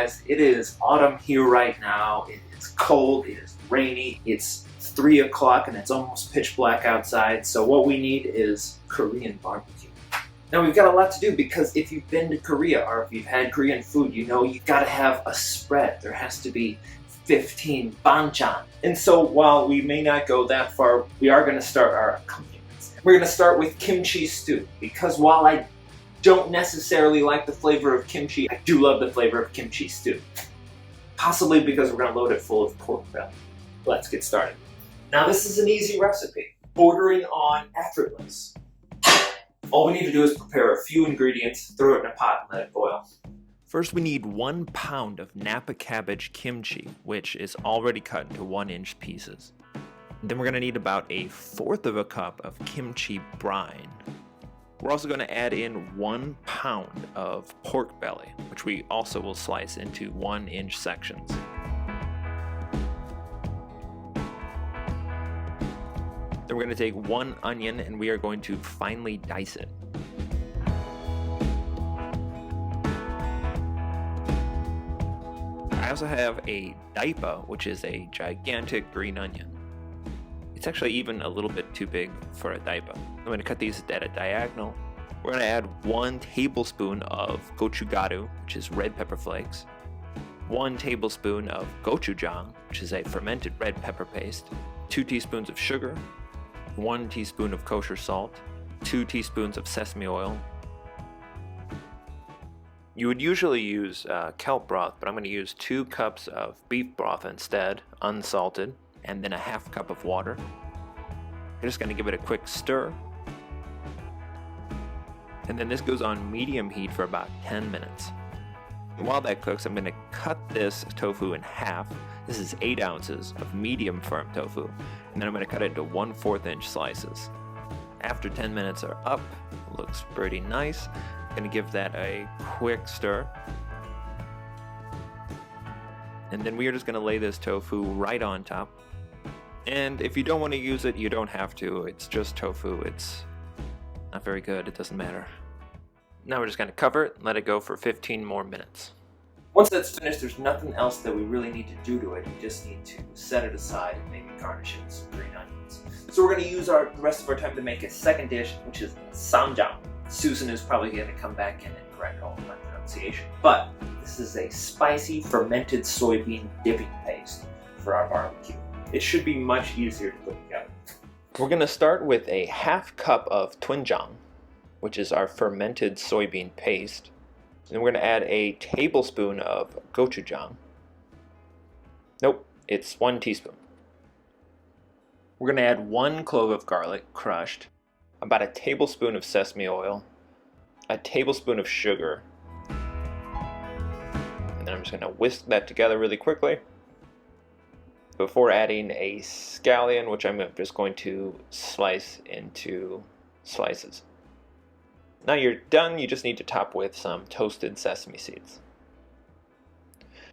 guys, it is autumn here right now. It is cold, it is rainy, it's 3 o'clock and it's almost pitch black outside. So what we need is Korean barbecue. Now we've got a lot to do because if you've been to Korea or if you've had Korean food, you know you've got to have a spread. There has to be 15 banchan. And so while we may not go that far, we are going to start our accompaniments. We're going to start with kimchi stew because while I don't necessarily like the flavor of kimchi, I do love the flavor of kimchi stew. Possibly because we're going to load it full of pork belly. Let's get started. Now this is an easy recipe, bordering on effortless. All we need to do is prepare a few ingredients, throw it in a pot and let it boil. First we need 1 pound of Napa cabbage kimchi, which is already cut into 1-inch pieces. Then we're going to need about 1/4 cup of kimchi brine. We're also going to add in 1 pound of pork belly, which we also will slice into 1-inch sections. Then we're going to take 1 onion and we are going to finely dice it. I also have a daipa, which is a gigantic green onion. It's actually even a little bit too big for a daipa. I'm going to cut these at a diagonal. We're going to add 1 tablespoon of gochugaru, which is red pepper flakes, 1 tablespoon of gochujang, which is a fermented red pepper paste, 2 teaspoons of sugar, 1 teaspoon of kosher salt, 2 teaspoons of sesame oil. You would usually use kelp broth, but I'm going to use 2 cups of beef broth instead, unsalted, and then 1/2 cup of water. I'm just going to give it a quick stir. And then this goes on medium heat for about 10 minutes. And while that cooks, I'm going to cut this tofu in half. This is 8 ounces of medium firm tofu. And then I'm going to cut it into 1/4 inch slices. After 10 minutes are up, looks pretty nice. I'm going to give that a quick stir. And then we are just going to lay this tofu right on top. And if you don't want to use it, you don't have to. It's just tofu. It's not very good. It doesn't matter. Now we're just going to cover it and let it go for 15 more minutes. Once that's finished, there's nothing else that we really need to do to it. We just need to set it aside and maybe garnish it with some green onions. So we're going to use the rest of our time to make a second dish, which is Ssamjang. Susan is probably going to come back in and correct all of my pronunciation. But this is a spicy fermented soybean dipping paste for our barbecue. It should be much easier to put together. We're going to start with 1/2 cup of doenjang, which is our fermented soybean paste. And we're going to add 1 tablespoon of gochujang. Nope, it's 1 teaspoon. We're going to add 1 clove of garlic, crushed, about 1 tablespoon of sesame oil, 1 tablespoon of sugar, and then I'm just going to whisk that together really quickly before adding a scallion, which I'm just going to slice into slices. Now you're done, you just need to top with some toasted sesame seeds.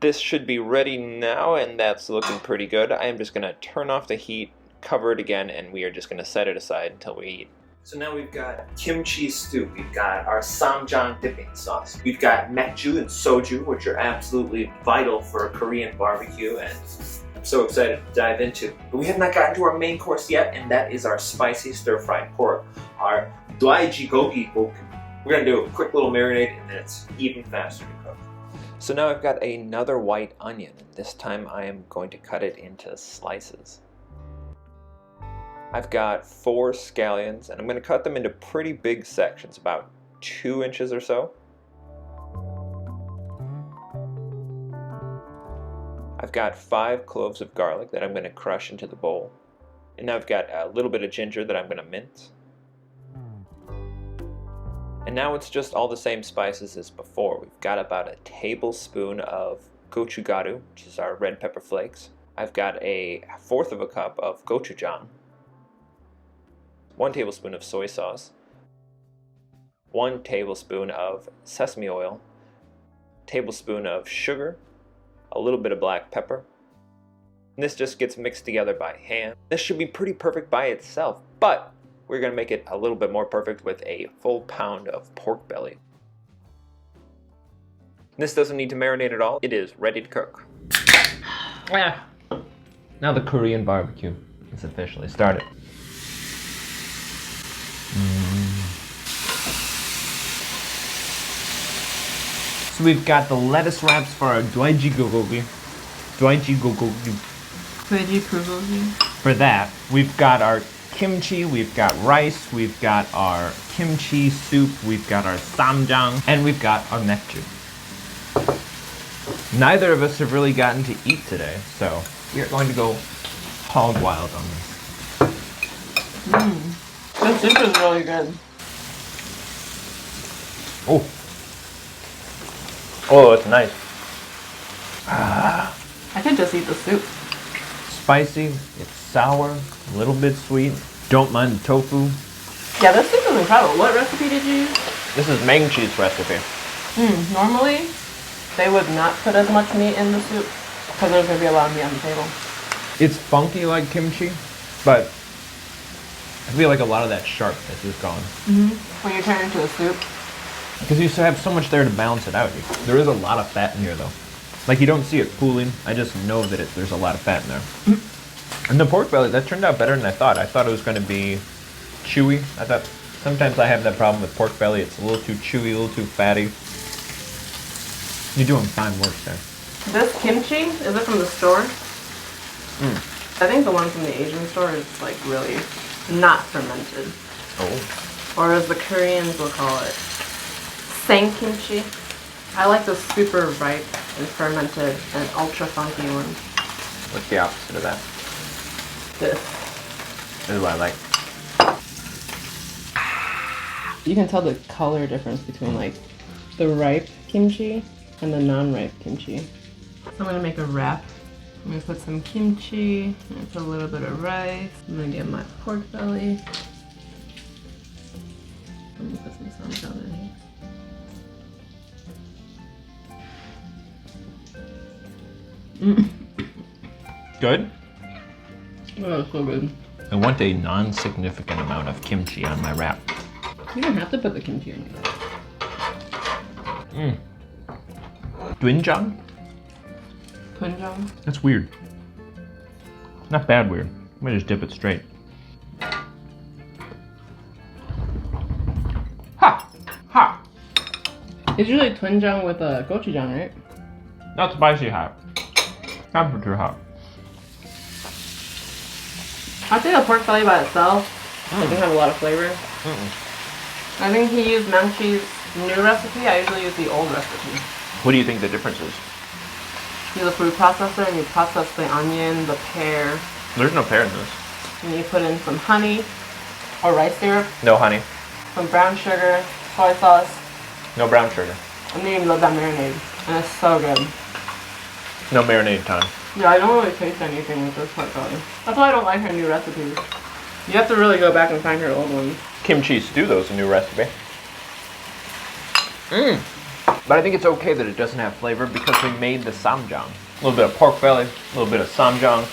This should be ready now, and that's looking pretty good. I am just going to turn off the heat, cover it again, and we are just going to set it aside until we eat. So now we've got kimchi stew, we've got our samjang dipping sauce, we've got mekju and soju, which are absolutely vital for a Korean barbecue, and I'm so excited to dive into. But we have not gotten to our main course yet, and that is our spicy stir-fried pork, our dwaejigogi boku. We're going to do a quick little marinade, and then it's even faster to cook. So now I've got another white onion, and this time I am going to cut it into slices. I've got 4 scallions, and I'm going to cut them into pretty big sections, about 2 inches or so. I've got 5 cloves of garlic that I'm going to crush into the bowl. And now I've got a little bit of ginger that I'm going to mince. And now it's just all the same spices as before. We've got about 1 tablespoon of gochugaru, which is our red pepper flakes. I've got 1/4 cup of gochujang, 1 tablespoon of soy sauce, 1 tablespoon of sesame oil, tablespoon of sugar, a little bit of black pepper. And this just gets mixed together by hand. This should be pretty perfect by itself, but we're going to make it a little bit more perfect with a full pound of pork belly. This doesn't need to marinate at all. It is ready to cook. Yeah. Now the Korean barbecue is officially started. So we've got the lettuce wraps for our doenji bulgogi. For that, we've got our kimchi, we've got rice, we've got our kimchi soup, we've got our samjang, and we've got our maangchi. Neither of us have really gotten to eat today, so we're going to go hog wild on this. The soup is really good. Oh. Oh, it's nice. I could just eat the soup. Spicy, it's sour, a little bit sweet. Don't mind the tofu. Yeah, this soup is incredible. What recipe did you use? This is Maangchi's recipe. Normally, they would not put as much meat in the soup because there's going to be a lot of meat on the table. It's funky like kimchi, but I feel like a lot of that sharpness is gone. When you turn it into a soup. Because you have so much there to balance it out. There is a lot of fat in here though. Like you don't see it pooling, I just know that there's a lot of fat in there. And the pork belly, that turned out better than I thought. I thought it was going to be chewy. I thought sometimes I have that problem with pork belly. It's a little too chewy, a little too fatty. You're doing fine work there. This kimchi, is it from the store? I think the one from the Asian store is like really not fermented. Oh. Or as the Koreans will call it, sang kimchi. I like the super ripe and fermented and ultra funky one. What's the opposite of that? This. This is what I like. You can tell the color difference between like the ripe kimchi and the non-ripe kimchi. So I'm gonna make a wrap. I'm gonna put some kimchi, I'm gonna put a little bit of rice. I'm gonna get my pork belly. I'm gonna put some samjang in here. Good? Oh, it's so good. I want a non-significant amount of kimchi on my wrap. You don't have to put the kimchi in here. Doenjang? Doenjang? That's weird. Not bad weird. I'm gonna just dip it straight. Ha! Ha! It's usually doenjang with gochujang, right? Not spicy hot. Temperature hot. I think the pork belly by itself doesn't have a lot of flavor. I think he used Maangchi's new recipe. I usually use the old recipe. What do you think the difference is? You use a food processor and you process the onion, the pear, There's no pear in this. and you put in some honey or rice syrup, No honey. some brown sugar, soy sauce, No brown sugar. and then you let that marinade. And it's so good. No marinade time. Yeah, I don't really taste anything with this pork belly. That's why I don't like her new recipes. You have to really go back and find her old ones. Kimchi stew, though, is a new recipe. But I think it's okay that it doesn't have flavor because we made the samjang. A little bit of pork belly, a little bit of samjang.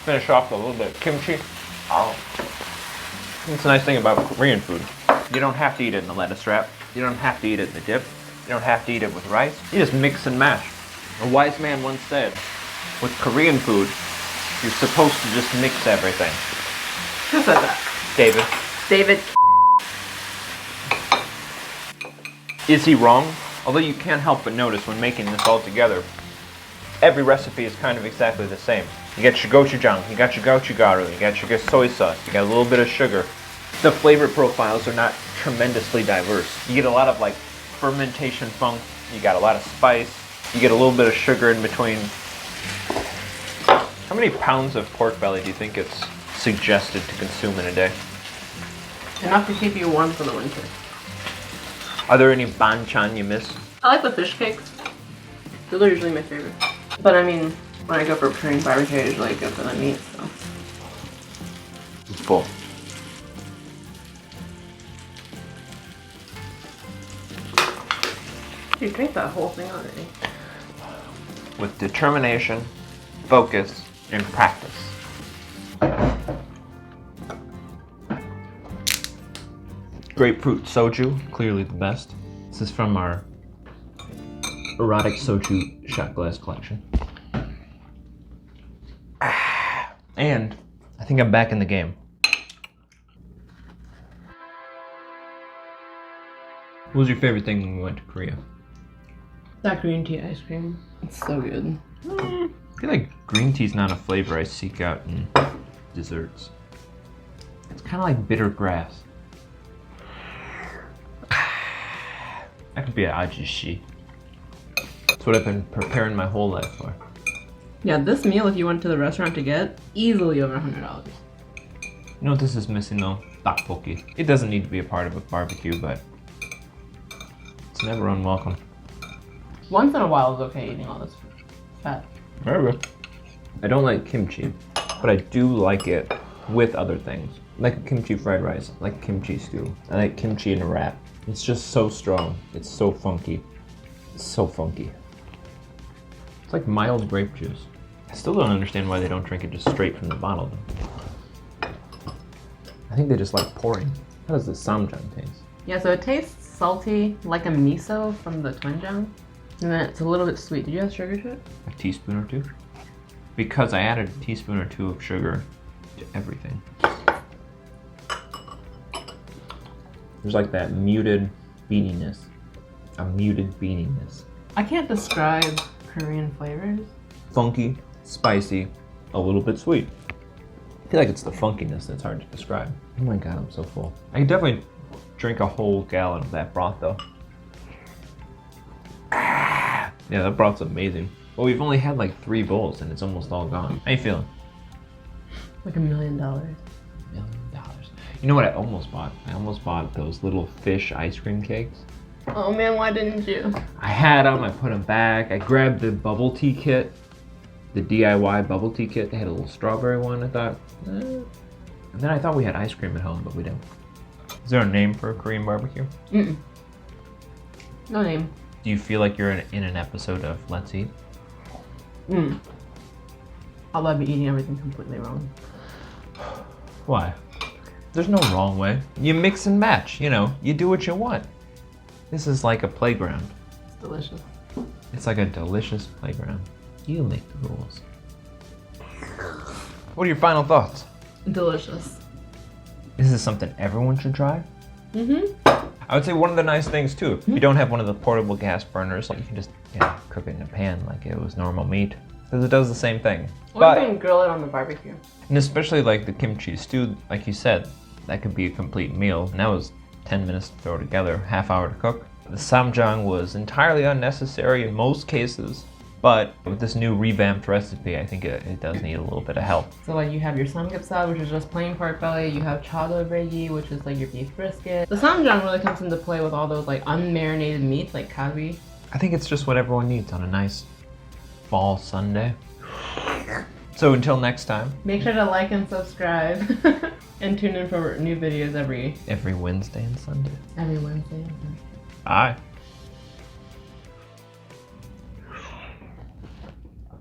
Finish off with a little bit of kimchi. Oh. That's the nice thing about Korean food. You don't have to eat it in the lettuce wrap. You don't have to eat it in the dip. You don't have to eat it with rice. You just mix and mash. A wise man once said, with Korean food, you're supposed to just mix everything. Who said that? David. David. Is he wrong? Although you can't help but notice when making this all together, every recipe is kind of exactly the same. You got your gochujang, you got your gochugaru, you got your soy sauce, you got a little bit of sugar. The flavor profiles are not tremendously diverse. You get a lot of like fermentation funk, you got a lot of spice, you get a little bit of sugar in between. How many pounds of pork belly do you think it's suggested to consume in a day? Enough to keep you warm for the winter. Are there any banchan you miss? I like the fish cakes. Those are usually my favorite. But I mean, when I go for Korean barbecue, I usually go for the meat, so. It's full. You drink that whole thing already. With determination, focus, and practice. Grapefruit soju, clearly the best. This is from our erotic soju shot glass collection. And I think I'm back in the game. What was your favorite thing when we went to Korea? That green tea ice cream. It's so good. I feel like green tea's not a flavor I seek out in desserts. It's kind of like bitter grass. That could be an ajishi. That's what I've been preparing my whole life for. Yeah, this meal, if you went to the restaurant to get, easily over $100. You know what this is missing though? Tteokbokki. It doesn't need to be a part of a barbecue, but it's never unwelcome. Once in a while is okay eating all this fat. Maybe. I don't like kimchi, but I do like it with other things. Like kimchi fried rice, like kimchi stew. I like kimchi in a wrap. It's just so strong. It's so funky. It's so funky. It's like mild grape juice. I still don't understand why they don't drink it just straight from the bottle though. I think they just like pouring. How does the samjang taste? Yeah, so it tastes salty, like a miso from the twinjang. And then it's a little bit sweet. Did you add sugar to it? A teaspoon or two? Because I added a teaspoon or two of sugar to everything. There's like that muted beaniness. A muted beaniness. I can't describe Korean flavors. Funky, spicy, a little bit sweet. I feel like it's the funkiness that's hard to describe. Oh my god, I'm so full. I could definitely drink a whole gallon of that broth though. Yeah, that broth's amazing. Well, we've only had like 3 bowls and it's almost all gone. How you feeling? Like $1 million. $1 million. You know what I almost bought? I almost bought those little fish ice cream cakes. Oh man, why didn't you? I had them, I put them back. I grabbed the bubble tea kit, the DIY bubble tea kit. They had a little strawberry one, I thought. And then I thought we had ice cream at home, but we don't. Is there a name for a Korean barbecue? Mm-mm. No name. Do you feel like you're in an episode of Let's Eat? Although I'd be eating everything completely wrong. Why? There's no wrong way. You mix and match, you know, you do what you want. This is like a playground. It's delicious. It's like a delicious playground. You make the rules. What are your final thoughts? Delicious. This is something everyone should try. I would say one of the nice things too, if you don't have one of the portable gas burners, you can just cook it in a pan like it was normal meat. Because it does the same thing. Or you can grill it on the barbecue. And especially like the kimchi stew, like you said, that could be a complete meal. And that was 10 minutes to throw together, half hour to cook. The samjang was entirely unnecessary in most cases, but with this new revamped recipe, I think it does need a little bit of help. So like you have your samgyeopsal, which is just plain pork belly. You have chadolbegi, which is like your beef brisket. The samjang really comes into play with all those like unmarinated meats like kalbi. I think it's just what everyone needs on a nice fall Sunday. So until next time. Make sure to like and subscribe. And tune in for new videos every Wednesday and Sunday. Every Wednesday and Sunday. Bye.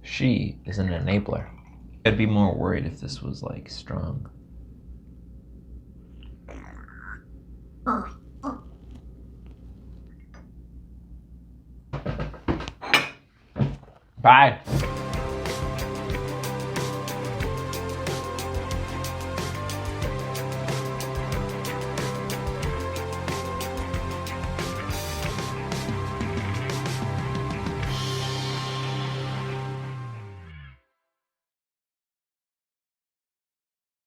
She is an enabler. I'd be more worried if this was like strong. Bye.